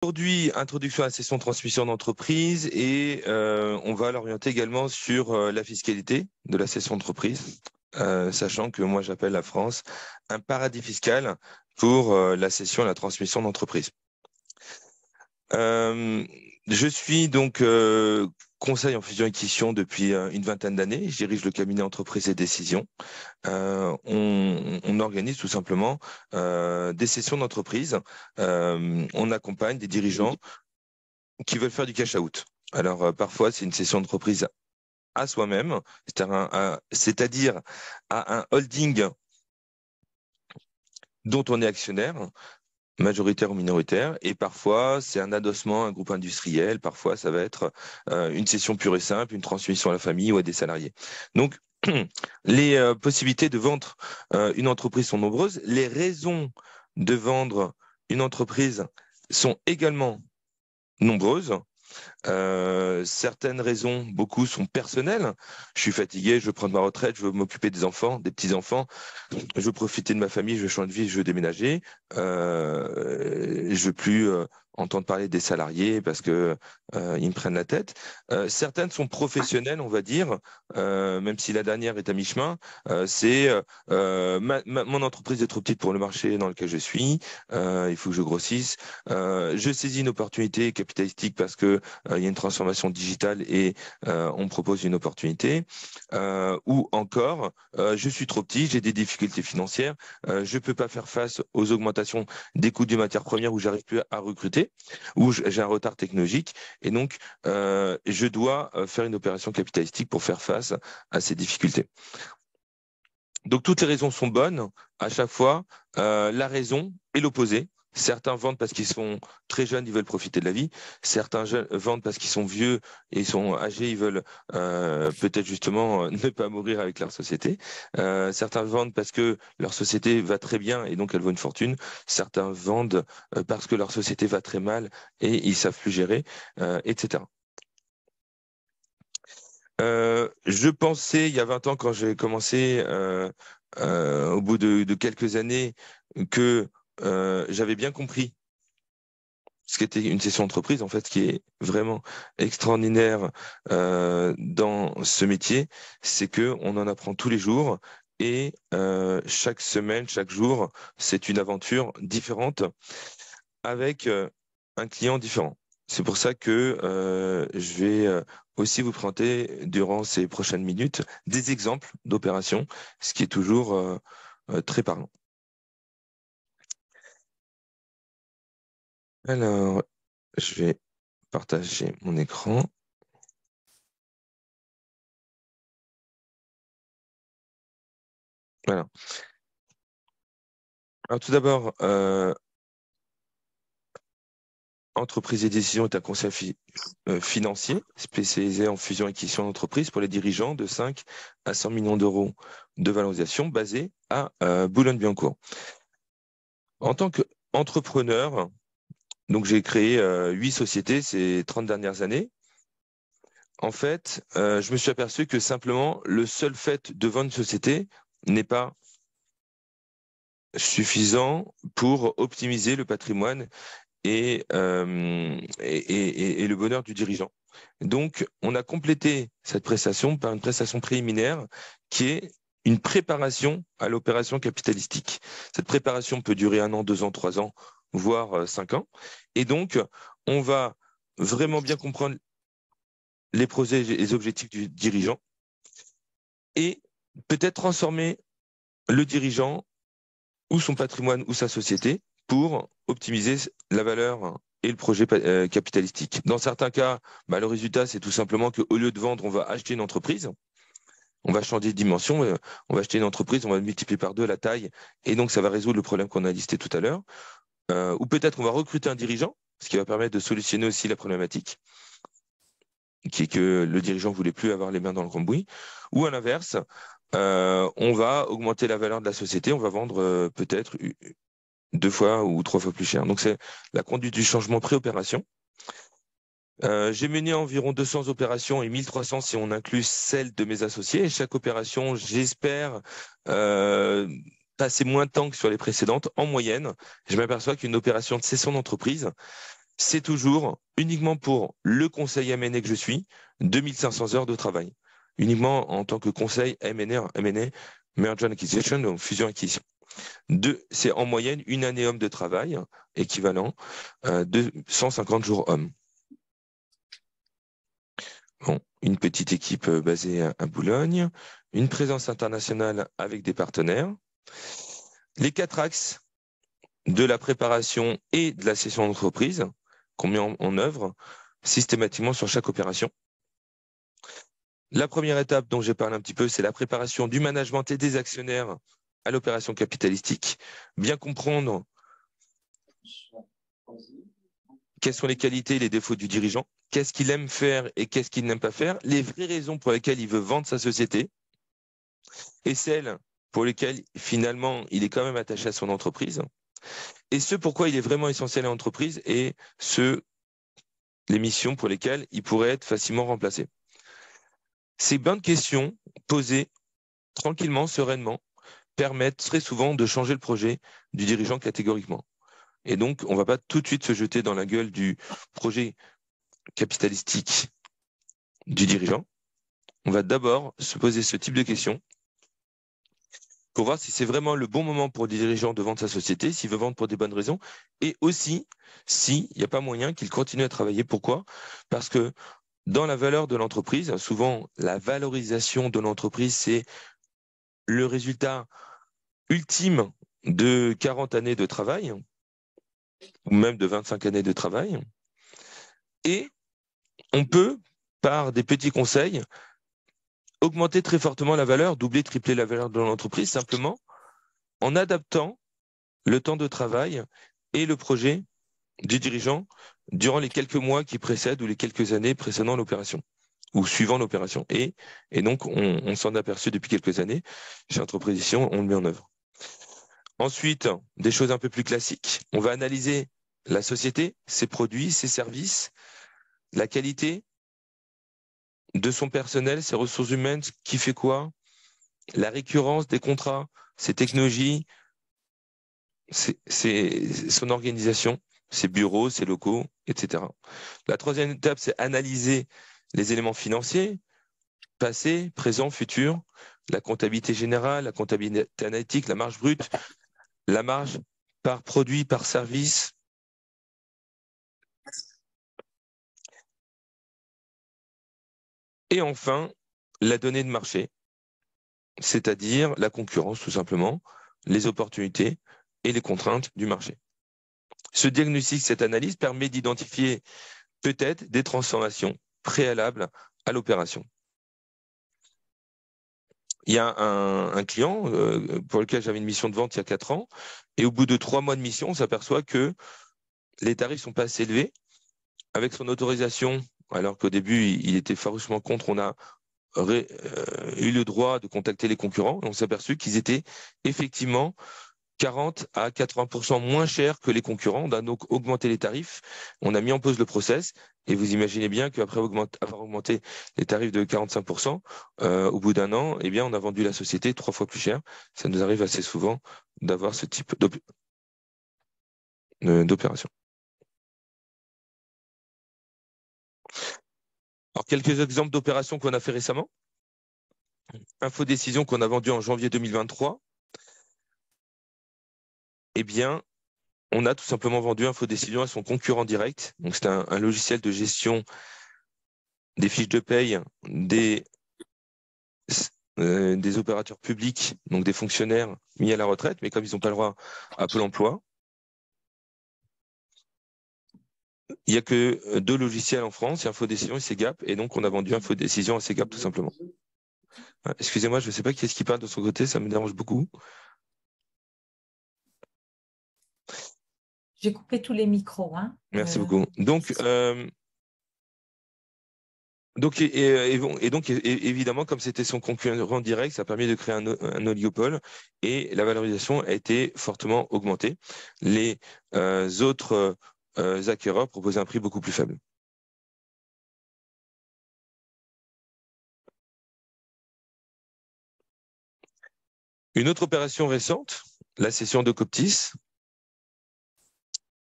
Aujourd'hui, introduction à la cession transmission d'entreprise et on va l'orienter également sur la fiscalité de la cession d'entreprise, sachant que moi j'appelle la France un paradis fiscal pour la cession et la transmission d'entreprise. Euh, je suis donc conseil en fusion-acquisition depuis une vingtaine d'années. Je dirige le cabinet entreprise et décision. On organise tout simplement des sessions d'entreprise. On accompagne des dirigeants qui veulent faire du cash out. Alors parfois c'est une session d'entreprise à soi-même, c'est-à-dire à un holding dont on est actionnaire, majoritaire ou minoritaire, et parfois c'est un adossement à un groupe industriel, parfois ça va être une session pure et simple, une transmission à la famille ou à des salariés. Donc les possibilités de vendre une entreprise sont nombreuses, les raisons de vendre une entreprise sont également nombreuses. Certaines raisons, beaucoup sont personnelles. Je suis fatigué, je veux prendre ma retraite, je veux m'occuper des enfants, des petits-enfants, je veux profiter de ma famille, je veux changer de vie, je veux déménager. Je veux plus entendre parler des salariés parce que ils me prennent la tête. Certaines sont professionnelles, on va dire, même si la dernière est à mi-chemin. Mon entreprise est trop petite pour le marché dans lequel je suis. Il faut que je grossisse. Je saisis une opportunité capitalistique parce que il y a une transformation digitale et on me propose une opportunité. Ou encore, je suis trop petit, j'ai des difficultés financières, je ne peux pas faire face aux augmentations des coûts des matières premières où j'arrive plus à recruter, où j'ai un retard technologique, et donc je dois faire une opération capitalistique pour faire face à ces difficultés. Donc toutes les raisons sont bonnes. À chaque fois, la raison est l'opposé. Certains vendent parce qu'ils sont très jeunes, ils veulent profiter de la vie. Certains vendent parce qu'ils sont vieux et ils sont âgés, ils veulent peut-être justement ne pas mourir avec leur société. Certains vendent parce que leur société va très bien et donc elle vaut une fortune. Certains vendent parce que leur société va très mal et ils savent plus gérer, etc. Je pensais, il y a 20 ans, quand j'ai commencé, au bout de quelques années, que j'avais bien compris ce qu'était une session d'entreprise. En fait, ce qui est vraiment extraordinaire dans ce métier, c'est que on en apprend tous les jours et chaque semaine, chaque jour, c'est une aventure différente avec un client différent. C'est pour ça que je vais aussi vous présenter durant ces prochaines minutes des exemples d'opérations, ce qui est toujours très parlant. Alors, je vais partager mon écran. Voilà. Alors tout d'abord, Entreprise et Décision est un conseil financier spécialisé en fusion et acquisition d'entreprise pour les dirigeants de 5 à 100 millions d'euros de valorisation basé à Boulogne-Billancourt. En tant qu'entrepreneur, donc j'ai créé 8 sociétés ces 30 dernières années. En fait, je me suis aperçu que simplement le seul fait de vendre une société n'est pas suffisant pour optimiser le patrimoine et le bonheur du dirigeant. Donc, on a complété cette prestation par une prestation préliminaire qui est une préparation à l'opération capitalistique. Cette préparation peut durer 1 an, 2 ans, 3 ans, voire 5 ans. Et donc, on va vraiment bien comprendre les projets et les objectifs du dirigeant et peut-être transformer le dirigeant ou son patrimoine ou sa société pour optimiser la valeur et le projet capitalistique. Dans certains cas, le résultat, c'est tout simplement qu'au lieu de vendre, on va acheter une entreprise, on va changer de dimension, on va acheter une entreprise, on va multiplier par 2 la taille, et donc ça va résoudre le problème qu'on a listé tout à l'heure. Ou peut-être on va recruter un dirigeant, ce qui va permettre de solutionner aussi la problématique, qui est que le dirigeant voulait plus avoir les mains dans le cambouis. Ou à l'inverse, on va augmenter la valeur de la société, on va vendre peut-être 2 fois ou 3 fois plus cher. Donc c'est la conduite du changement pré-opération. J'ai mené environ 200 opérations et 1300 si on inclut celles de mes associés. Et chaque opération, j'espère passer moins de temps que sur les précédentes. En moyenne, je m'aperçois qu'une opération de cession d'entreprise, c'est toujours uniquement pour le conseil M&A que je suis, 2500 heures de travail. Uniquement en tant que conseil M&A, Merger and Acquisition, donc fusion-acquisition. C'est en moyenne une année homme de travail équivalent de 150 jours hommes. Bon, une petite équipe basée à Boulogne, une présence internationale avec des partenaires. Les 4 axes de la préparation et de la session d'entreprise qu'on met en œuvre systématiquement sur chaque opération. La première étape dont j'ai parlé un petit peu, c'est la préparation du management et des actionnaires à l'opération capitalistique. Bien comprendre quelles sont les qualités et les défauts du dirigeant, qu'est-ce qu'il aime faire et qu'est-ce qu'il n'aime pas faire, les vraies raisons pour lesquelles il veut vendre sa société et celles pour lesquelles finalement il est quand même attaché à son entreprise, et ce pourquoi il est vraiment essentiel à l'entreprise et les missions pour lesquelles il pourrait être facilement remplacé. Ces bonnes questions posées tranquillement, sereinement, permettent très souvent de changer le projet du dirigeant catégoriquement. Et donc, on ne va pas tout de suite se jeter dans la gueule du projet capitalistique du dirigeant. On va d'abord se poser ce type de questions pour voir si c'est vraiment le bon moment pour le dirigeant de vendre sa société, s'il veut vendre pour des bonnes raisons, et aussi s'il n'y a pas moyen qu'il continue à travailler. Pourquoi? Parce que dans la valeur de l'entreprise, souvent la valorisation de l'entreprise, c'est le résultat ultime de 40 années de travail, ou même de 25 années de travail. Et on peut, par des petits conseils, augmenter très fortement la valeur, doubler, tripler la valeur de l'entreprise, simplement en adaptant le temps de travail et le projet du dirigeant durant les quelques mois qui précèdent ou les quelques années précédant l'opération ou suivant l'opération. Et donc, on s'en est aperçu depuis quelques années. Chez Entreprédition, on le met en œuvre. Ensuite, des choses un peu plus classiques. On va analyser la société, ses produits, ses services, la qualité de son personnel, ses ressources humaines, qui fait quoi, la récurrence des contrats, ses technologies, son organisation, ses bureaux, ses locaux, etc. La troisième étape, c'est analyser les éléments financiers, passé, présent, futur, la comptabilité générale, la comptabilité analytique, la marge brute, la marge par produit, par service. Et enfin, la donnée de marché, c'est-à-dire la concurrence tout simplement, les opportunités et les contraintes du marché. Ce diagnostic, cette analyse permet d'identifier peut-être des transformations préalables à l'opération. Il y a un client pour lequel j'avais une mission de vente il y a 4 ans, et au bout de 3 mois de mission, on s'aperçoit que les tarifs sont pas assez élevés. Avec son autorisation, alors qu'au début, il était farouchement contre, on a eu le droit de contacter les concurrents et on s'est aperçu qu'ils étaient effectivement 40 à 80% moins chers que les concurrents. On a donc augmenté les tarifs, on a mis en pause le process et vous imaginez bien qu'après avoir augmenté les tarifs de 45%, au bout d'un an, eh bien, on a vendu la société 3 fois plus cher. Ça nous arrive assez souvent d'avoir ce type d'opération. Alors, quelques exemples d'opérations qu'on a fait récemment. Infodécision qu'on a vendu en janvier 2023. Eh bien, on a tout simplement vendu Infodécision à son concurrent direct. Donc, c'est un logiciel de gestion des fiches de paye des opérateurs publics, donc des fonctionnaires mis à la retraite, mais comme ils n'ont pas le droit à Pôle emploi, il n'y a que 2 logiciels en France, il y a Infodécision et Ségap, et donc on a vendu Infodécision à Ségap tout simplement. Excusez-moi, je ne sais pas qui est-ce qui parle de son côté, ça me dérange beaucoup. J'ai coupé tous les micros. Hein. Merci beaucoup. Donc, évidemment, comme c'était son concurrent direct, ça a permis de créer un oligopole et la valorisation a été fortement augmentée. Les autres acquéreurs proposaient un prix beaucoup plus faible. Une autre opération récente, la cession de Coptis,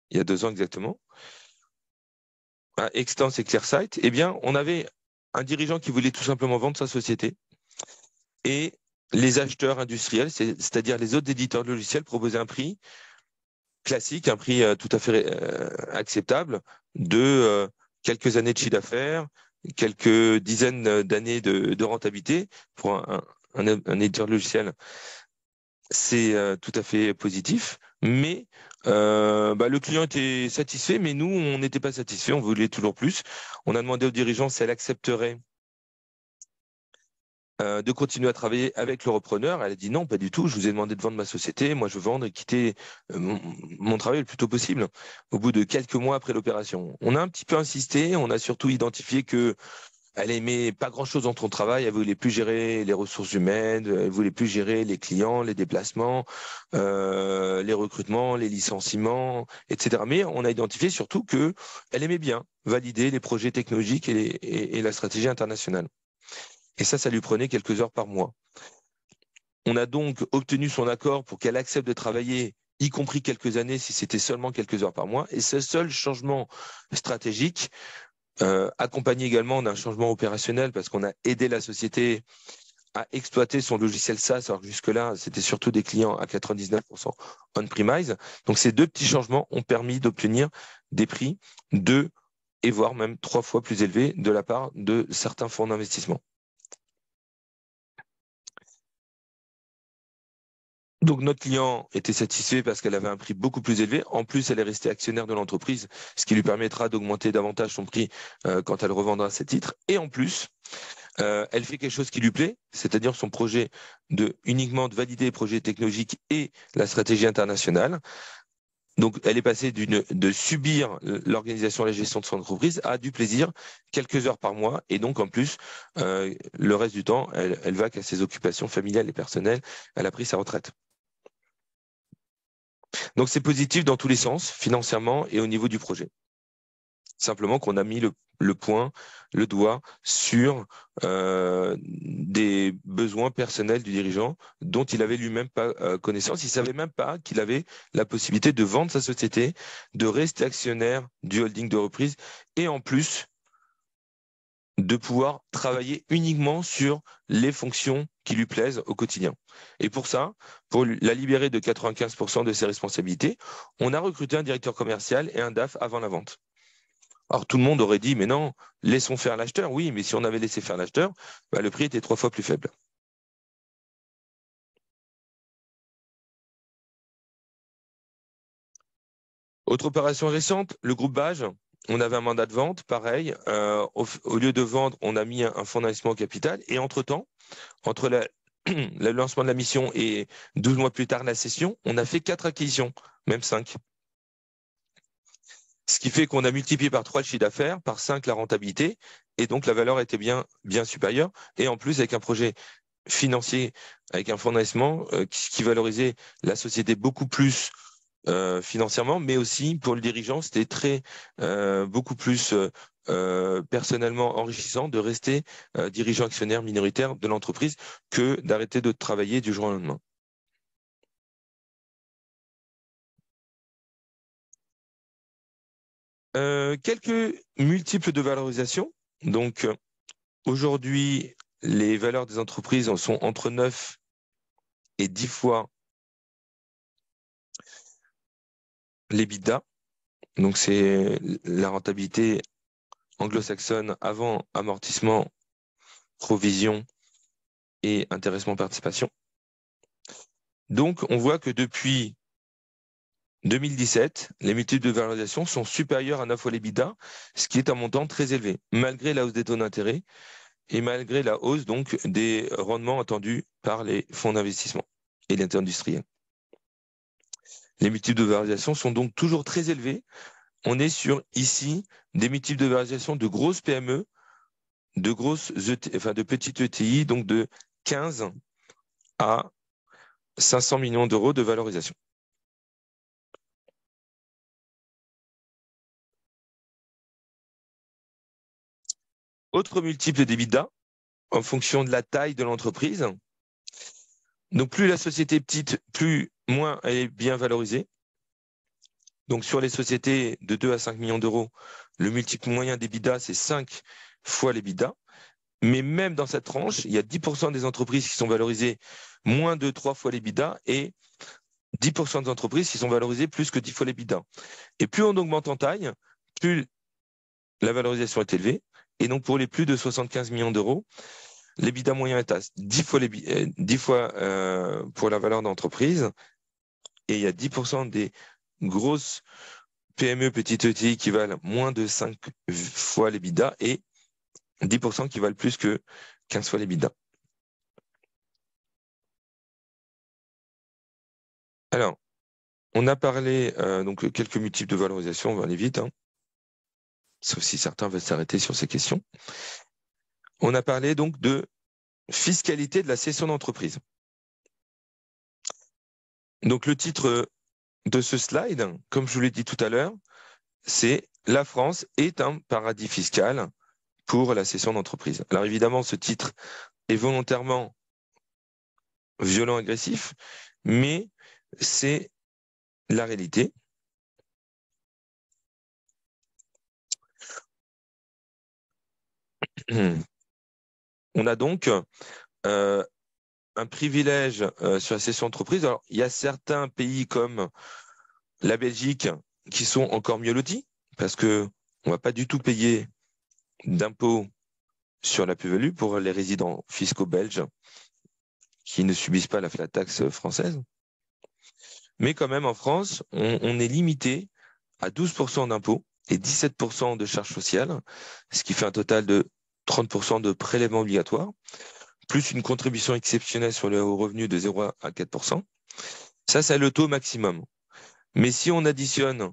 il y a 2 ans exactement. à Extens et Clearsight, eh bien, on avait un dirigeant qui voulait tout simplement vendre sa société et les acheteurs industriels, c'est-à-dire les autres éditeurs de logiciels, proposaient un prix classique, un prix tout à fait acceptable de quelques années de chiffre d'affaires, quelques dizaines d'années de rentabilité pour un éditeur de logiciel. C'est tout à fait positif, mais le client était satisfait, mais nous, on n'était pas satisfait, on voulait toujours plus. On a demandé aux dirigeants si elle accepterait de continuer à travailler avec le repreneur. Elle a dit non, pas du tout. Je vous ai demandé de vendre ma société. Moi, je veux vendre et quitter mon travail le plus tôt possible, au bout de quelques mois après l'opération. On a un petit peu insisté. On a surtout identifié que elle aimait pas grand-chose dans son travail. Elle voulait plus gérer les ressources humaines. Elle voulait plus gérer les clients, les déplacements, les recrutements, les licenciements, etc. Mais on a identifié surtout que elle aimait bien valider les projets technologiques et la stratégie internationale. Et ça lui prenait quelques heures par mois. On a donc obtenu son accord pour qu'elle accepte de travailler, y compris quelques années, si c'était seulement quelques heures par mois. Et ce seul changement stratégique, accompagné également d'un changement opérationnel, parce qu'on a aidé la société à exploiter son logiciel SaaS, alors que jusque-là, c'était surtout des clients à 99% on-premise. Donc ces deux petits changements ont permis d'obtenir des prix 2 et voire même 3 fois plus élevés de la part de certains fonds d'investissement. Donc notre client était satisfait parce qu'elle avait un prix beaucoup plus élevé. En plus, elle est restée actionnaire de l'entreprise, ce qui lui permettra d'augmenter davantage son prix quand elle revendra ses titres. Et en plus, elle fait quelque chose qui lui plaît, c'est-à-dire son projet uniquement de valider les projets technologiques et la stratégie internationale. Donc, elle est passée de subir l'organisation et la gestion de son entreprise à du plaisir, quelques heures par mois. Et donc, en plus, le reste du temps, elle va qu'à ses occupations familiales et personnelles. Elle a pris sa retraite. Donc c'est positif dans tous les sens, financièrement et au niveau du projet. Simplement qu'on a mis le point, le doigt sur des besoins personnels du dirigeant dont il avait lui-même pas connaissance. Il savait même pas qu'il avait la possibilité de vendre sa société, de rester actionnaire du holding de reprise et en plus de pouvoir travailler uniquement sur les fonctions qui lui plaisent au quotidien. Et pour ça, pour la libérer de 95% de ses responsabilités, on a recruté un directeur commercial et un DAF avant la vente. Alors tout le monde aurait dit, mais non, laissons faire l'acheteur. Oui, mais si on avait laissé faire l'acheteur, le prix était 3 fois plus faible. Autre opération récente, le groupe Bage. On avait un mandat de vente, pareil. Au lieu de vendre, on a mis un fonds d'investissement au capital. Et entre-temps, entre le lancement de la mission et 12 mois plus tard la session, on a fait 4 acquisitions, même 5. Ce qui fait qu'on a multiplié par 3 le chiffre d'affaires, par 5 la rentabilité, et donc la valeur était bien, bien supérieure. Et en plus, avec un projet financier, avec un fonds d'investissement qui valorisait la société beaucoup plus financièrement, mais aussi pour le dirigeant, c'était beaucoup plus personnellement enrichissant de rester dirigeant actionnaire minoritaire de l'entreprise que d'arrêter de travailler du jour au lendemain. Quelques multiples de valorisation. Donc aujourd'hui, les valeurs des entreprises en sont entre 9 et 10 fois l'EBITDA. Donc c'est la rentabilité anglo-saxonne avant amortissement, provision et intéressement participation. Donc on voit que depuis 2017, les multiples de valorisation sont supérieurs à 9 fois l'EBITDA, ce qui est un montant très élevé, malgré la hausse des taux d'intérêt et malgré la hausse donc des rendements attendus par les fonds d'investissement et les industriels. Les multiples de valorisation sont donc toujours très élevés. On est sur ici des multiples de valorisation de grosses PME, de petites ETI, donc de 15 à 500 millions d'euros de valorisation. Autre multiple d'EBITDA en fonction de la taille de l'entreprise. Donc plus la société est petite, moins elle est bien valorisée. Donc, sur les sociétés de 2 à 5 millions d'euros, le multiple moyen d'EBITDA, c'est 5 fois l'EBITDA. Mais même dans cette tranche, il y a 10% des entreprises qui sont valorisées moins de 3 fois l'EBITDA et 10% des entreprises qui sont valorisées plus que 10 fois l'EBITDA. Et plus on augmente en taille, plus la valorisation est élevée. Et donc, pour les plus de 75 millions d'euros, l'EBITDA moyen est à 10 fois, 10 fois pour la valeur d'entreprise. Et il y a 10% des grosses PME, petites ETI qui valent moins de 5 fois l'EBITDA et 10% qui valent plus que 15 fois l'EBITDA. Alors, on a parlé donc quelques multiples de valorisation, on va aller vite, hein, sauf si certains veulent s'arrêter sur ces questions. On a parlé donc de fiscalité de la cession d'entreprise. Donc le titre de ce slide, comme je vous l'ai dit tout à l'heure, c'est La France est un paradis fiscal pour la cession d'entreprise. Alors évidemment, ce titre est volontairement violent, agressif, mais c'est la réalité. On a donc un privilège sur la cession d'entreprise. Alors, il y a certains pays comme la Belgique qui sont encore mieux lotis parce que on va pas du tout payer d'impôts sur la plus-value pour les résidents fiscaux belges qui ne subissent pas la flat tax française. Mais quand même, en France, on est limité à 12% d'impôts et 17% de charges sociales, ce qui fait un total de 30% de prélèvements obligatoires, plus une contribution exceptionnelle sur le revenu de 0 à 4%. Ça, c'est le taux maximum. Mais si on additionne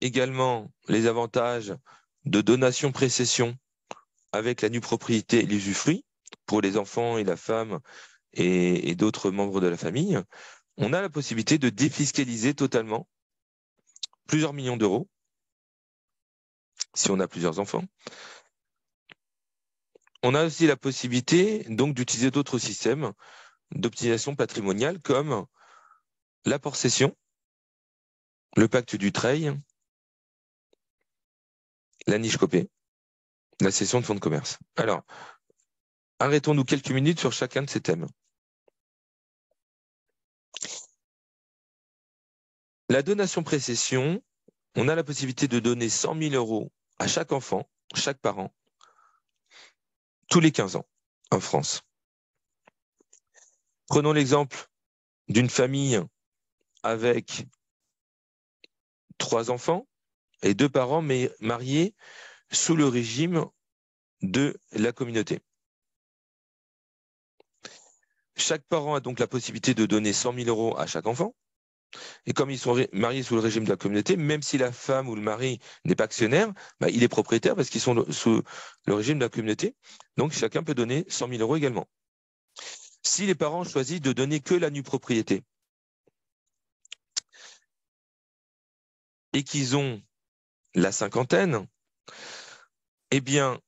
également les avantages de donation-précession avec la nue propriété et l'usufruit pour les enfants et la femme et d'autres membres de la famille, on a la possibilité de défiscaliser totalement plusieurs millions d'euros si on a plusieurs enfants. On a aussi la possibilité donc d'utiliser d'autres systèmes d'optimisation patrimoniale comme l'apport-cession, le pacte du Treil, la niche copée, la cession de fonds de commerce. Alors, arrêtons-nous quelques minutes sur chacun de ces thèmes. La donation-précession, on a la possibilité de donner 100 000 euros à chaque enfant, chaque parent, tous les 15 ans en France. Prenons l'exemple d'une famille avec 3 enfants et 2 parents mais mariés sous le régime de la communauté. Chaque parent a donc la possibilité de donner 100 000 euros à chaque enfant. Et comme ils sont mariés sous le régime de la communauté, même si la femme ou le mari n'est pas actionnaire, bah, il est propriétaire parce qu'ils sont sous le régime de la communauté. Donc chacun peut donner 100 000 euros également. Si les parents choisissent de donner que la nue propriété et qu'ils ont la cinquantaine, eh bien,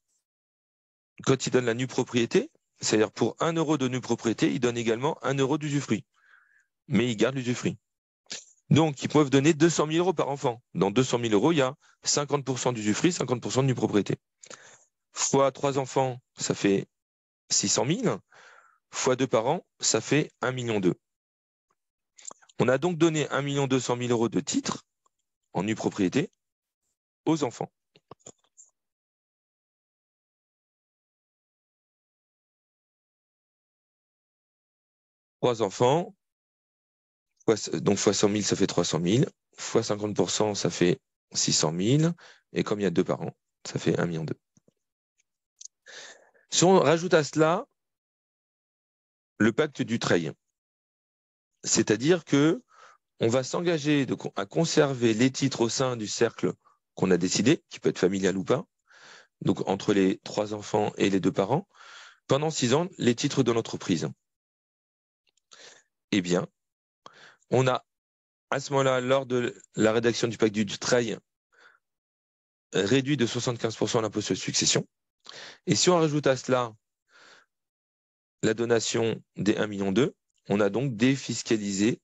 quand ils donnent la nue propriété, c'est-à-dire pour 1 euro de nue propriété, ils donnent également 1 euro d'usufruit. Mais ils gardent l'usufruit. Donc, ils peuvent donner 200 000 euros par enfant. Dans 200 000 euros, il y a 50% d'usufruit, 50% de nue propriété. Fois 3 enfants, ça fait 600 000. Fois 2 parents, ça fait 1,2 million. On a donc donné 1,2 million euros de titres en nue propriété aux enfants. Trois enfants, donc fois 100 000, ça fait 300 000. Fois 50%, ça fait 600 000. Et comme il y a 2 parents, ça fait 1,2 million. Si on rajoute à cela le pacte du Treil, c'est-à-dire que on va s'engager à conserver les titres au sein du cercle qu'on a décidé, qui peut être familial ou pas, donc entre les 3 enfants et les 2 parents, pendant 6 ans, les titres de l'entreprise. Eh bien, on a à ce moment-là, lors de la rédaction du pacte du Treil, réduit de 75% l'impôt sur la succession. Et si on rajoute à cela la donation des 1,2 million, on a donc défiscalisé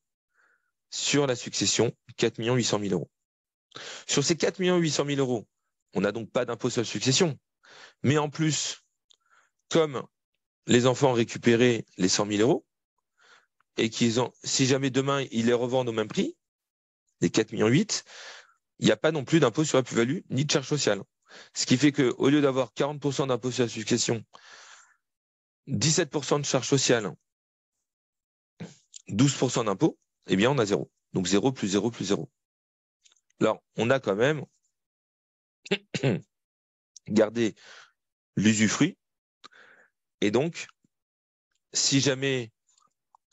sur la succession 4 800 000 euros. Sur ces 4 800 000 euros, on n'a donc pas d'impôt sur la succession. Mais en plus, comme les enfants ont récupéré les 100 000 euros, et si jamais demain ils les revendent au même prix, les 4,8 millions, il n'y a pas non plus d'impôt sur la plus-value ni de charge sociale. Ce qui fait qu'au lieu d'avoir 40% d'impôt sur la succession, 17% de charge sociale, 12% d'impôt, eh bien on a 0. Donc 0 plus 0 plus 0. Alors, on a quand même gardé l'usufruit. Et donc, si jamais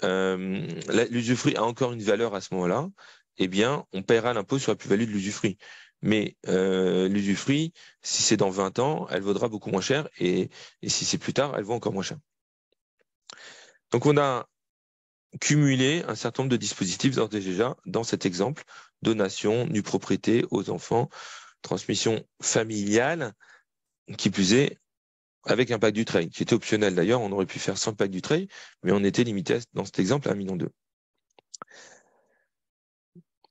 l'usufruit a encore une valeur à ce moment-là, eh bien, on paiera l'impôt sur la plus-value de l'usufruit. Mais l'usufruit, si c'est dans 20 ans, elle vaudra beaucoup moins cher. Et si c'est plus tard, elle vaut encore moins cher. Donc, on a cumulé un certain nombre de dispositifs d'ores et déjà dans cet exemple. Donation, nue propriété aux enfants, transmission familiale, qui plus est, avec un pack du trade, qui était optionnel d'ailleurs. On aurait pu faire sans pack du trade, mais on était limité dans cet exemple à 1,2 million.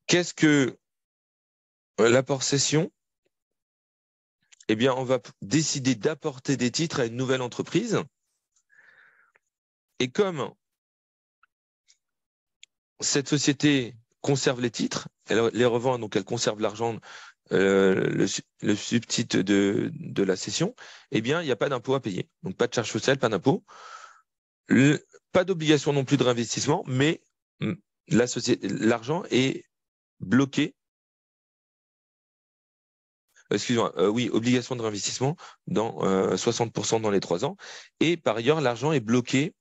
Qu'est-ce que l'apport cession? Eh bien, on va décider d'apporter des titres à une nouvelle entreprise. Et comme cette société conserve les titres, elle les revend, donc elle conserve l'argent, le subtitre de la cession, eh bien, il n'y a pas d'impôt à payer. Donc, pas de charge sociale, pas d'impôt. Pas d'obligation non plus de réinvestissement, mais l'argent est bloqué. Excusez-moi, oui, obligation de réinvestissement dans 60% dans les 3 ans. Et par ailleurs, l'argent est bloqué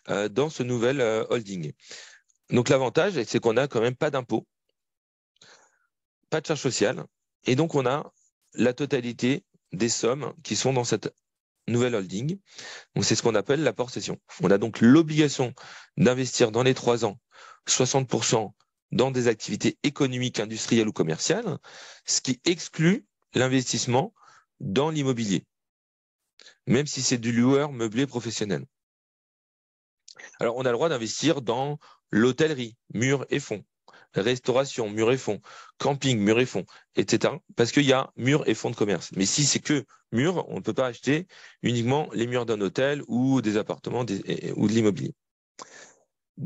dans ce nouvel holding. Donc l'avantage, c'est qu'on n'a quand même pas d'impôt, pas de charge sociale. Et donc on a la totalité des sommes qui sont dans cette nouvelle holding. Donc c'est ce qu'on appelle l'apport cession. On a donc l'obligation d'investir dans les 3 ans 60% dans des activités économiques, industrielles ou commerciales, ce qui exclut l'investissement dans l'immobilier, même si c'est du loueur meublé professionnel. Alors, on a le droit d'investir dans l'hôtellerie, murs et fonds, restauration, murs et fonds, camping, murs et fonds, etc. Parce qu'il y a murs et fonds de commerce. Mais si c'est que murs, on ne peut pas acheter uniquement les murs d'un hôtel ou des appartements ou de l'immobilier.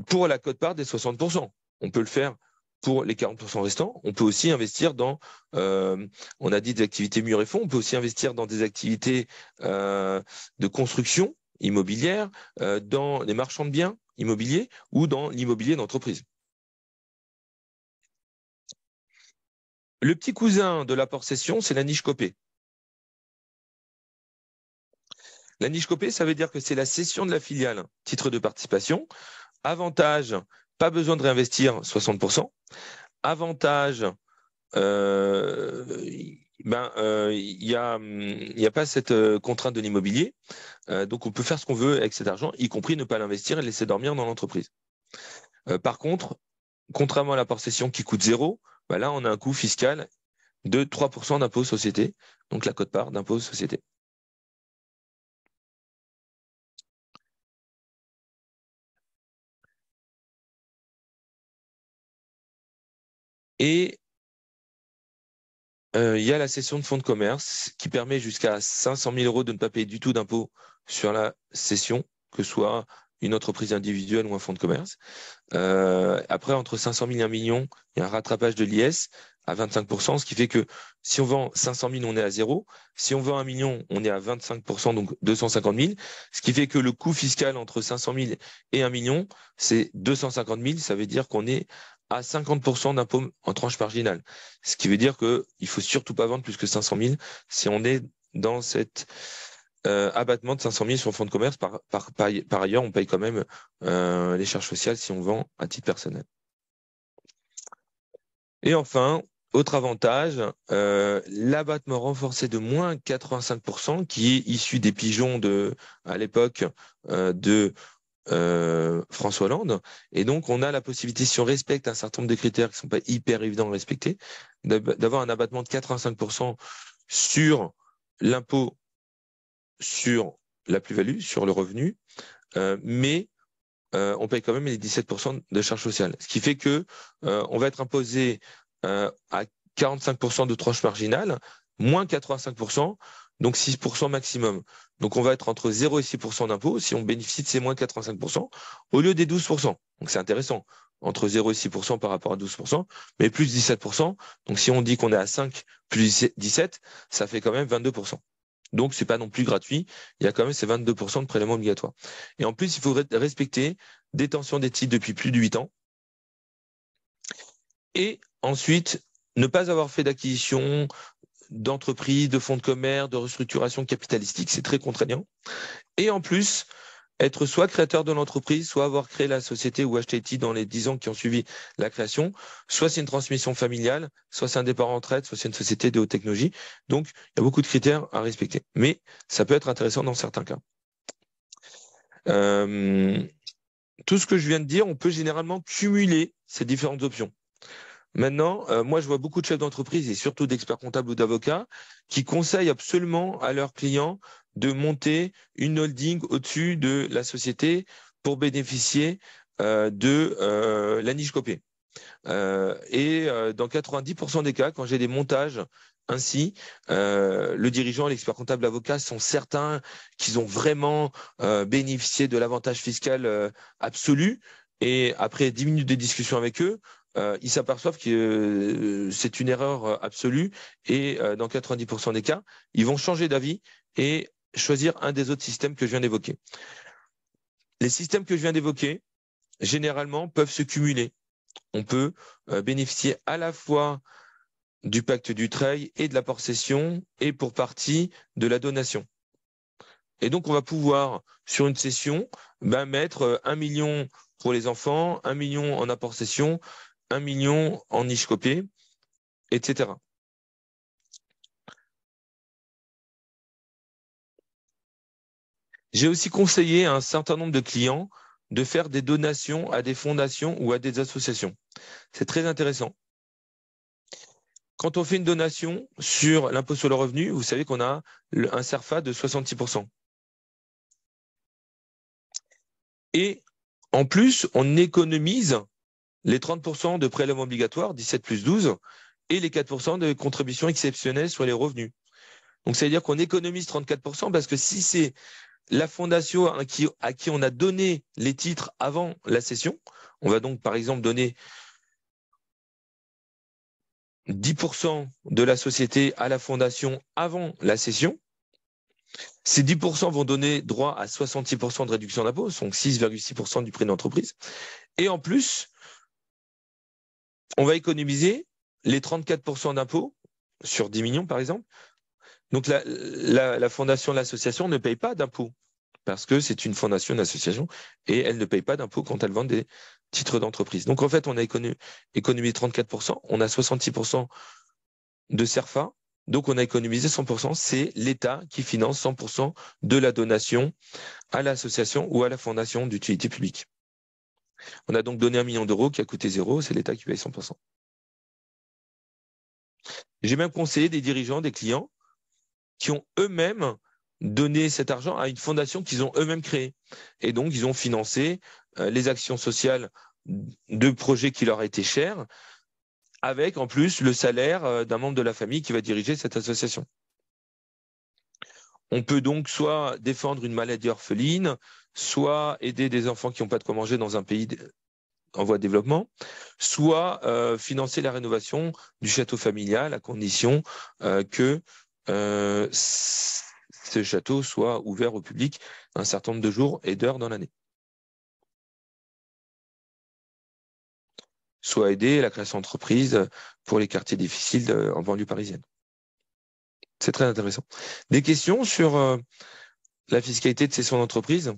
Pour la quote-part des 60%, on peut le faire pour les 40% restants. On peut aussi investir dans, on a dit des activités murs et fonds, on peut aussi investir dans des activités de construction immobilière, dans les marchands de biens immobiliers ou dans l'immobilier d'entreprise. Le petit cousin de l'apport cession, c'est la niche copée. La niche copée, ça veut dire que c'est la cession de la filiale, titre de participation. Avantage, pas besoin de réinvestir 60%. Avantage, il n'y a pas cette contrainte de l'immobilier. Donc, on peut faire ce qu'on veut avec cet argent, y compris ne pas l'investir et le laisser dormir dans l'entreprise. Par contre, contrairement à l'apport cession qui coûte 0, là, on a un coût fiscal de 3% d'impôt société, donc la quote-part d'impôt société. Et il y a la cession de fonds de commerce qui permet jusqu'à 500 000 euros de ne pas payer du tout d'impôt sur la cession, que ce soit une entreprise individuelle ou un fonds de commerce. Après, entre 500 000 et 1 million, il y a un rattrapage de l'IS à 25%, ce qui fait que si on vend 500 000, on est à 0. Si on vend 1 million, on est à 25%, donc 250 000. Ce qui fait que le coût fiscal entre 500 000 et 1 million, c'est 250 000. Ça veut dire qu'on est à 50% d'impôt en tranche marginale. Ce qui veut dire qu'il ne faut surtout pas vendre plus que 500 000 si on est dans cet abattement de 500 000 sur le fonds de commerce. Par ailleurs, on paye quand même les charges sociales si on vend à titre personnel. Et enfin, autre avantage, l'abattement renforcé de moins 85% qui est issu des pigeons à l'époque de François Hollande. Et donc, on a la possibilité, si on respecte un certain nombre de critères qui ne sont pas hyper évidents à respecter, d'avoir un abattement de 85% sur l'impôt sur la plus-value, sur le revenu, mais on paye quand même les 17% de charges sociales. Ce qui fait que on va être imposé à 45% de tranche marginale, moins 85%, donc 6% maximum. Donc, on va être entre 0 et 6% d'impôt si on bénéficie de ces moins 85% au lieu des 12%. Donc, c'est intéressant, entre 0 et 6% par rapport à 12%, mais plus 17%. Donc, si on dit qu'on est à 5 plus 17, ça fait quand même 22%. Donc, c'est pas non plus gratuit. Il y a quand même ces 22% de prélèvement obligatoire. Et en plus, il faudrait respecter détention des titres depuis plus de 8 ans. Et ensuite, ne pas avoir fait d'acquisition d'entreprise, de fonds de commerce, de restructuration capitalistique, c'est très contraignant. Et en plus, être soit créateur de l'entreprise, soit avoir créé la société ou acheté les titres dans les 10 ans qui ont suivi la création, soit c'est une transmission familiale, soit c'est un départ en retraite, soit c'est une société de haute technologie. Donc, il y a beaucoup de critères à respecter. Mais ça peut être intéressant dans certains cas. Tout ce que je viens de dire, on peut généralement cumuler ces différentes options. Maintenant, moi, je vois beaucoup de chefs d'entreprise et surtout d'experts comptables ou d'avocats qui conseillent absolument à leurs clients de monter une holding au-dessus de la société pour bénéficier de la niche copée. Dans 90% des cas, quand j'ai des montages ainsi, le dirigeant, l'expert comptable, l'avocat sont certains qu'ils ont vraiment bénéficié de l'avantage fiscal absolu. Et après 10 minutes de discussion avec eux, ils s'aperçoivent que c'est une erreur absolue et dans 90% des cas, ils vont changer d'avis et choisir un des autres systèmes que je viens d'évoquer. Les systèmes que je viens d'évoquer, généralement, peuvent se cumuler. On peut bénéficier à la fois du pacte du Treuil et de la porcession et pour partie de la donation. Et donc, on va pouvoir, sur une cession, mettre 1 million pour les enfants, 1 million en apportation, 1 million en niche copée, etc. J'ai aussi conseillé à un certain nombre de clients de faire des donations à des fondations ou à des associations. C'est très intéressant. Quand on fait une donation sur l'impôt sur le revenu, vous savez qu'on a un CERFA de 66%. Et en plus, on économise les 30% de prélèvements obligatoires, 17 plus 12, et les 4% de contributions exceptionnelles sur les revenus. Donc, ça veut dire qu'on économise 34% parce que si c'est la fondation à qui on a donné les titres avant la cession, on va donc par exemple donner 10% de la société à la fondation avant la cession. Ces 10% vont donner droit à 66% de réduction d'impôt, donc 6,6% du prix d'entreprise. Et en plus, on va économiser les 34% d'impôts sur 10 millions, par exemple. Donc, la fondation de l'association ne paye pas d'impôts parce que c'est une fondation d'association et elle ne paye pas d'impôts quand elle vend des titres d'entreprise. Donc, en fait, on a économisé 34%, on a 66% de CERFA, donc on a économisé 100%. C'est l'État qui finance 100% de la donation à l'association ou à la fondation d'utilité publique. On a donc donné 1 million d'euros qui a coûté 0, c'est l'État qui paye 100%. J'ai même conseillé des dirigeants, des clients qui ont eux-mêmes donné cet argent à une fondation qu'ils ont eux-mêmes créée. Et donc, ils ont financé les actions sociales de projets qui leur étaient chers, avec en plus le salaire d'un membre de la famille qui va diriger cette association. On peut donc soit défendre une maladie orpheline, soit aider des enfants qui n'ont pas de quoi manger dans un pays en voie de développement, soit financer la rénovation du château familial à condition que ce château soit ouvert au public un certain nombre de jours et d'heures dans l'année. Soit aider la création d'entreprises pour les quartiers difficiles en banlieue parisienne. C'est très intéressant. Des questions sur la fiscalité de cession d'entreprise?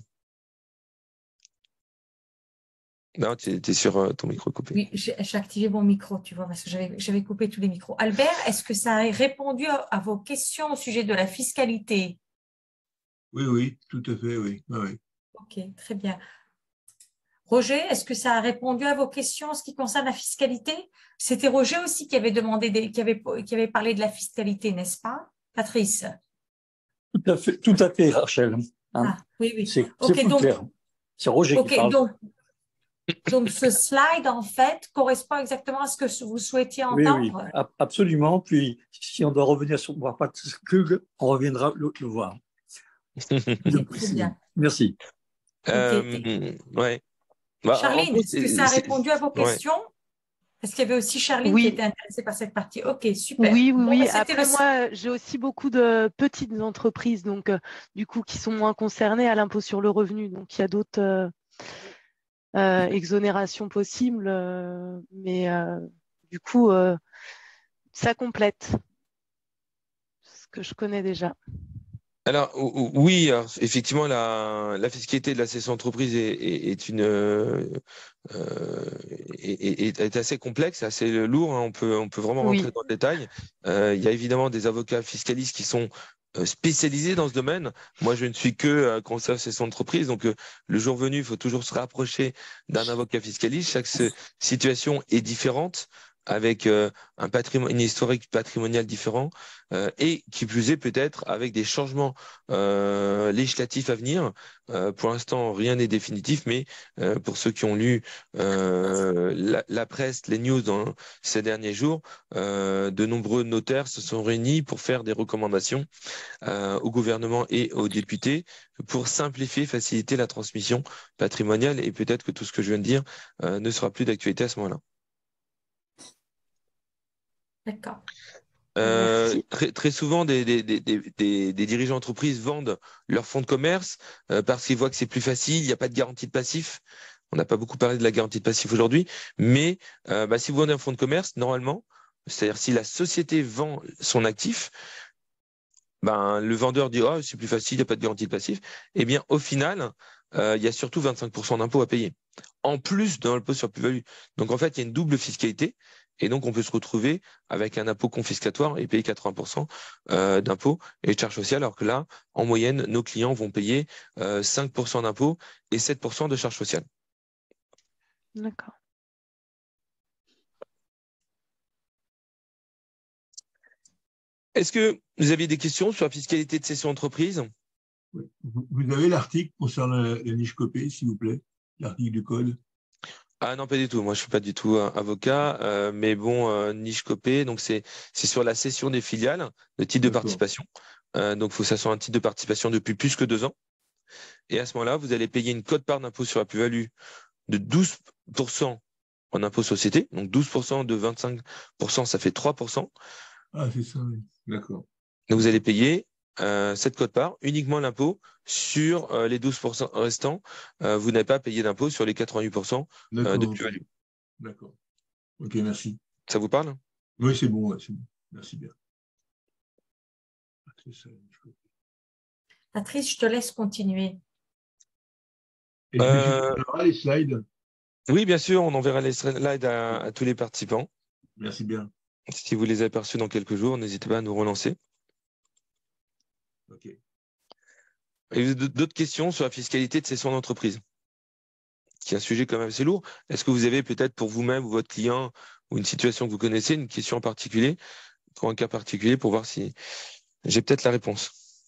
Non, tu es sur ton micro coupé. Oui, j'ai activé mon micro, tu vois, parce que j'avais coupé tous les micros. Albert, est-ce que ça a répondu à vos questions au sujet de la fiscalité? Oui, tout à fait, oui. Oui. Ok, très bien. Roger, est-ce que ça a répondu à vos questions en ce qui concerne la fiscalité? C'était Roger aussi qui avait demandé, qui avait parlé de la fiscalité, n'est-ce pas, Patrice? Tout à fait, Rachel. Hein. Ah, oui. C'est Ok, plus donc, clair. C'est Roger qui parle. Donc, Donc, ce slide, en fait, correspond exactement à ce que vous souhaitiez Oui, oui, entendre. absolument. Puis, si on doit revenir sur voir pas que, on reviendra le voir. Très bien. Merci. Ok. Ouais. Bah, en Charline, gros, est-ce que ça a répondu à vos ouais. questions? Parce qu'il y avait aussi Charline qui Oui, était intéressée par cette partie. Ok, super. oui, oui, Bon, oui. c'était le... Après, moi, j'ai aussi beaucoup de petites entreprises, donc du coup, qui sont moins concernées à l'impôt sur le revenu. Donc, il y a d'autres exonérations possibles, mais du coup, ça complète ce que je connais déjà. Alors oui, alors, effectivement, la fiscalité de la cession d'entreprise est une est assez complexe, assez lourd, hein. On peut vraiment rentrer Oui, dans le détail. Il y a évidemment des avocats fiscalistes qui sont spécialisés dans ce domaine. Moi, je ne suis que conseiller cession d'entreprise, donc le jour venu, il faut toujours se rapprocher d'un avocat fiscaliste. Chaque situation est différente, avec un patrimoine, une historique patrimoniale différent, et qui plus est peut-être avec des changements législatifs à venir. Pour l'instant, rien n'est définitif, mais pour ceux qui ont lu la presse, les news dans ces derniers jours, de nombreux notaires se sont réunis pour faire des recommandations au gouvernement et aux députés pour simplifier, faciliter la transmission patrimoniale, et peut-être que tout ce que je viens de dire ne sera plus d'actualité à ce moment-là. D'accord. merci. Très souvent, des dirigeants d'entreprise vendent leur fonds de commerce parce qu'ils voient que c'est plus facile, il n'y a pas de garantie de passif. On n'a pas beaucoup parlé de la garantie de passif aujourd'hui, mais si vous vendez un fonds de commerce, normalement, c'est-à-dire si la société vend son actif, le vendeur dit oh, c'est plus facile, il n'y a pas de garantie de passif. Eh bien, au final, il y a surtout 25% d'impôts à payer, en plus de l'impôt sur plus-value. Donc, en fait, il y a une double fiscalité. Et donc, on peut se retrouver avec un impôt confiscatoire et payer 80% d'impôts et de charges sociales, alors que là, en moyenne, nos clients vont payer 5% d'impôts et 7% de charges sociales. D'accord. Est-ce que vous aviez des questions sur la fiscalité de cession d'entreprise? Oui. Vous avez l'article concernant la niche copée, s'il vous plaît, l'article du code. Ah non, pas du tout. Moi, je suis pas du tout avocat, mais bon, niche copé, donc c'est sur la cession des filiales, le titre de D'accord. participation. Donc, il faut que ça soit un titre de participation depuis plus que 2 ans. Et à ce moment-là, vous allez payer une quote-part d'impôt sur la plus-value de 12% en impôt société. Donc 12% de 25%, ça fait 3%. Ah, c'est ça, oui. D'accord. Donc vous allez payer cette quote-part, uniquement l'impôt sur les 12% restants. Vous n'avez pas payé d'impôt sur les 88% de D'accord, ok. plus-value. D'accord. Ok, merci. Ça vous parle? Oui, c'est bon, ouais, c'est bon. Merci bien. Ah, c'est ça, la niche copée. Patrice, je te laisse continuer. Et je me suis les slides. Oui, bien sûr, on enverra les slides à tous les participants. Merci bien. Si vous les avez perçus dans quelques jours, n'hésitez pas à nous relancer. Ok. Et d'autres questions sur la fiscalité de cession d'entreprise, qui est un sujet quand même assez lourd. Est-ce que vous avez peut-être pour vous-même ou votre client ou une situation que vous connaissez, une question en particulier, pour un cas particulier, pour voir si j'ai peut-être la réponse?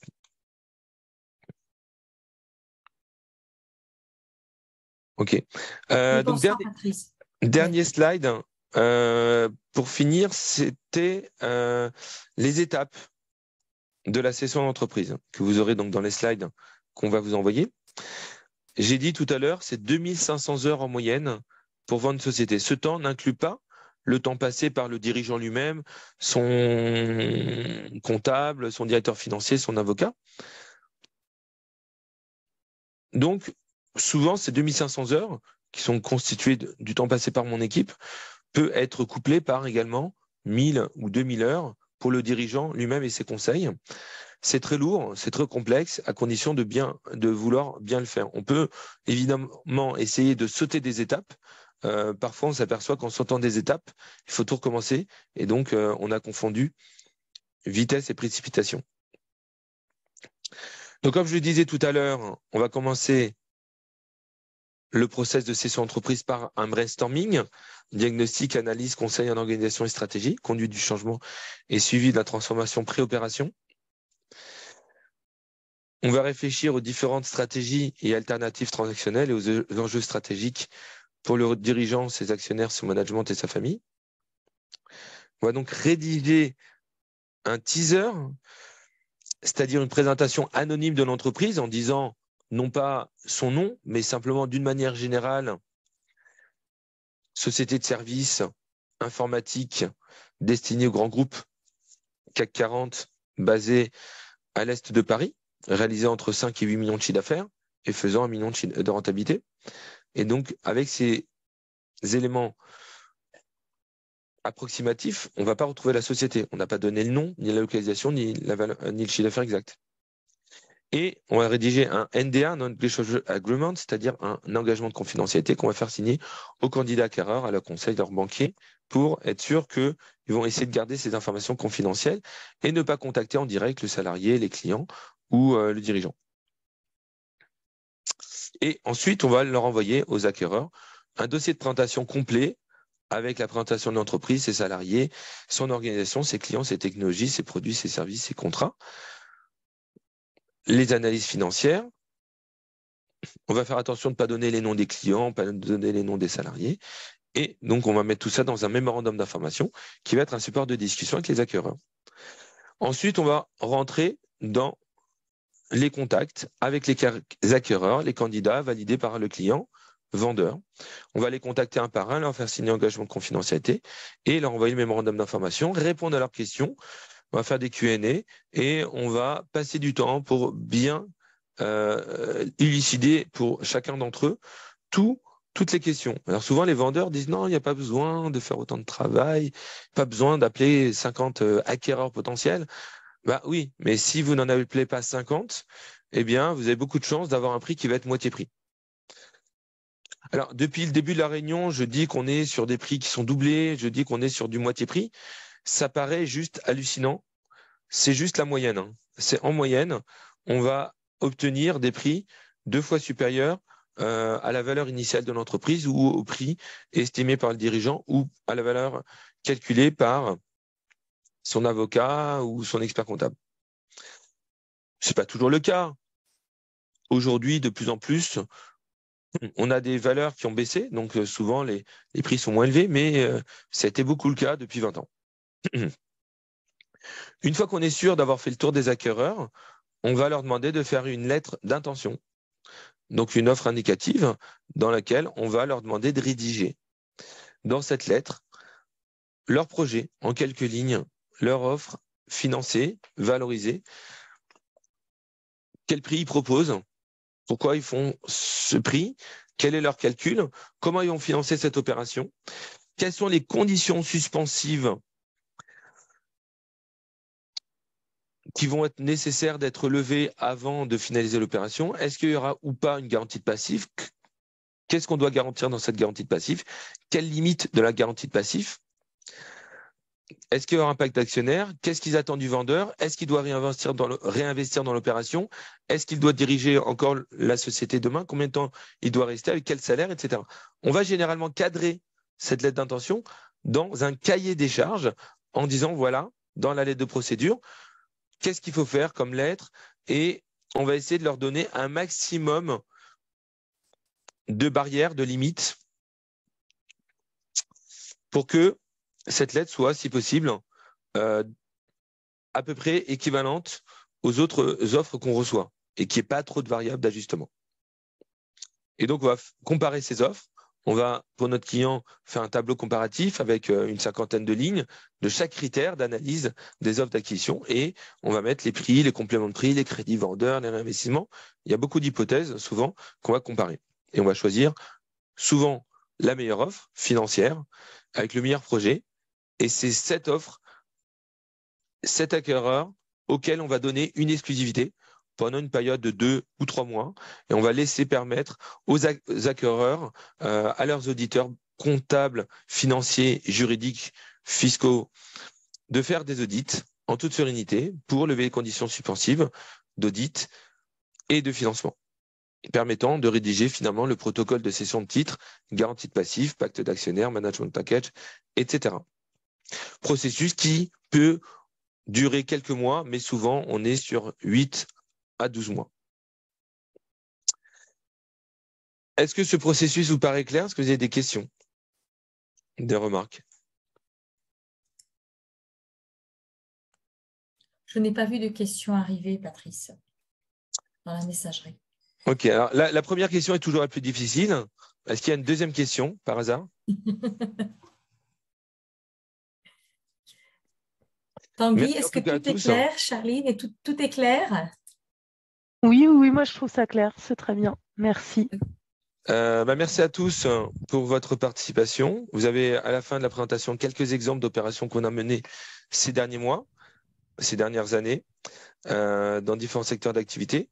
Ok. Donc, Bonsoir, Patrice. dernier slide. Pour finir, c'était les étapes de la cession d'entreprise que vous aurez donc dans les slides qu'on va vous envoyer. J'ai dit tout à l'heure, c'est 2500 heures en moyenne pour vendre une société. Ce temps n'inclut pas le temps passé par le dirigeant lui-même, son comptable, son directeur financier, son avocat. Donc, souvent, ces 2500 heures, qui sont constituées du temps passé par mon équipe, peut être couplé par également 1000 ou 2000 heures pour le dirigeant lui-même et ses conseils. C'est très lourd, c'est très complexe, à condition de vouloir bien le faire. On peut évidemment essayer de sauter des étapes. Parfois, on s'aperçoit qu'en sautant des étapes, il faut tout recommencer. Et donc, on a confondu vitesse et précipitation. Donc, comme je le disais tout à l'heure, on va commencer le process de cession d'entreprise par un brainstorming, diagnostic, analyse, conseil en organisation et stratégie, conduite du changement et suivi de la transformation pré-opération. On va réfléchir aux différentes stratégies et alternatives transactionnelles et aux enjeux stratégiques pour le dirigeant, ses actionnaires, son management et sa famille. On va donc rédiger un teaser, c'est-à-dire une présentation anonyme de l'entreprise en disant non pas son nom, mais simplement d'une manière générale, société de services informatique destinée aux grands groupes CAC 40 basés à l'est de Paris, réalisé entre 5 et 8 millions de chiffre d'affaires et faisant 1 million de rentabilité. Et donc, avec ces éléments approximatifs, on ne va pas retrouver la société. On n'a pas donné le nom, ni la localisation, ni le chiffre d'affaires exact. Et on va rédiger un NDA, Non-Disclosure Agreement, c'est-à-dire un engagement de confidentialité qu'on va faire signer aux candidats acquéreurs, à leur conseil, leur banquier, pour être sûr qu'ils vont essayer de garder ces informations confidentielles et ne pas contacter en direct le salarié, les clients ou le dirigeant. Et ensuite, on va leur envoyer aux acquéreurs un dossier de présentation complet avec la présentation de l'entreprise, ses salariés, son organisation, ses clients, ses technologies, ses produits, ses services, ses contrats, les analyses financières. On va faire attention de ne pas donner les noms des clients, pas donner les noms des salariés. Et donc, on va mettre tout ça dans un mémorandum d'information qui va être un support de discussion avec les acquéreurs. Ensuite, on va rentrer dans les contacts avec les acquéreurs, les candidats validés par le client, vendeur. On va les contacter un par un, leur faire signer un engagement de confidentialité et leur envoyer le mémorandum d'information, répondre à leurs questions. On va faire des Q&A et on va passer du temps pour bien élucider pour chacun d'entre eux toutes les questions. Alors souvent, les vendeurs disent non, il n'y a pas besoin de faire autant de travail, pas besoin d'appeler 50 acquéreurs potentiels. Bah oui, mais si vous n'en appelez pas 50, eh bien, vous avez beaucoup de chances d'avoir un prix qui va être moitié prix. Alors, depuis le début de la réunion, je dis qu'on est sur des prix qui sont doublés, je dis qu'on est sur du moitié prix. Ça paraît juste hallucinant. C'est juste la moyenne, hein. C'est en moyenne, on va obtenir des prix 2 fois supérieurs à la valeur initiale de l'entreprise ou au prix estimé par le dirigeant ou à la valeur calculée par son avocat ou son expert comptable. Ce n'est pas toujours le cas. Aujourd'hui, de plus en plus, on a des valeurs qui ont baissé, donc souvent les prix sont moins élevés, mais ça a été beaucoup le cas depuis 20 ans. Une fois qu'on est sûr d'avoir fait le tour des acquéreurs, on va leur demander de faire une lettre d'intention, donc une offre indicative dans laquelle on va leur demander de rédiger dans cette lettre leur projet en quelques lignes, leur offre financée, valorisée, quel prix ils proposent, pourquoi ils font ce prix, quel est leur calcul, comment ils vont financer cette opération, quelles sont les conditions suspensives qui vont être nécessaires d'être levées avant de finaliser l'opération. Est-ce qu'il y aura ou pas une garantie de passif? Qu'est-ce qu'on doit garantir dans cette garantie de passif? Quelle limite de la garantie de passif? Est-ce qu'il y aura un pacte d'actionnaires? Qu'est-ce qu'ils attendent du vendeur? Est-ce qu'il doit réinvestir dans l'opération? Est-ce qu'il doit diriger encore la société demain? Combien de temps il doit rester? Avec quel salaire, etc. On va généralement cadrer cette lettre d'intention dans un cahier des charges en disant, voilà, dans la lettre de procédure, qu'est-ce qu'il faut faire comme lettre? Et on va essayer de leur donner un maximum de barrières, de limites pour que cette lettre soit, si possible, à peu près équivalente aux autres offres qu'on reçoit et qu'il n'y ait pas trop de variables d'ajustement. Et donc, on va comparer ces offres. On va, pour notre client, faire un tableau comparatif avec une cinquantaine de lignes de chaque critère d'analyse des offres d'acquisition et on va mettre les prix, les compléments de prix, les crédits vendeurs, les réinvestissements. Il y a beaucoup d'hypothèses, souvent, qu'on va comparer. Et on va choisir souvent la meilleure offre financière avec le meilleur projet. Et c'est cette offre, cet acquéreur auquel on va donner une exclusivité pendant une période de 2 ou 3 mois. Et on va laisser permettre aux acquéreurs, à leurs auditeurs comptables, financiers, juridiques, fiscaux, de faire des audits en toute sérénité pour lever les conditions suspensives d'audit et de financement, permettant de rédiger finalement le protocole de cession de titres, garantie de passif, pacte d'actionnaires, management package, etc. Processus qui peut durer quelques mois, mais souvent on est sur 8 à 12 mois. Est-ce que ce processus vous paraît clair? Est-ce que vous avez des questions, des remarques? Je n'ai pas vu de questions arriver, Patrice, dans la messagerie. Ok, alors la première question est toujours la plus difficile. Est-ce qu'il y a une deuxième question, par hasard? Tanguy, Merci en est-ce que tout cas à tout est tous. clair? Charline, et tout est clair? Oui, oui, moi je trouve ça clair, c'est très bien. Merci. Merci à tous pour votre participation. Vous avez à la fin de la présentation quelques exemples d'opérations qu'on a menées ces derniers mois, ces dernières années, dans différents secteurs d'activité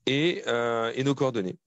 et nos coordonnées.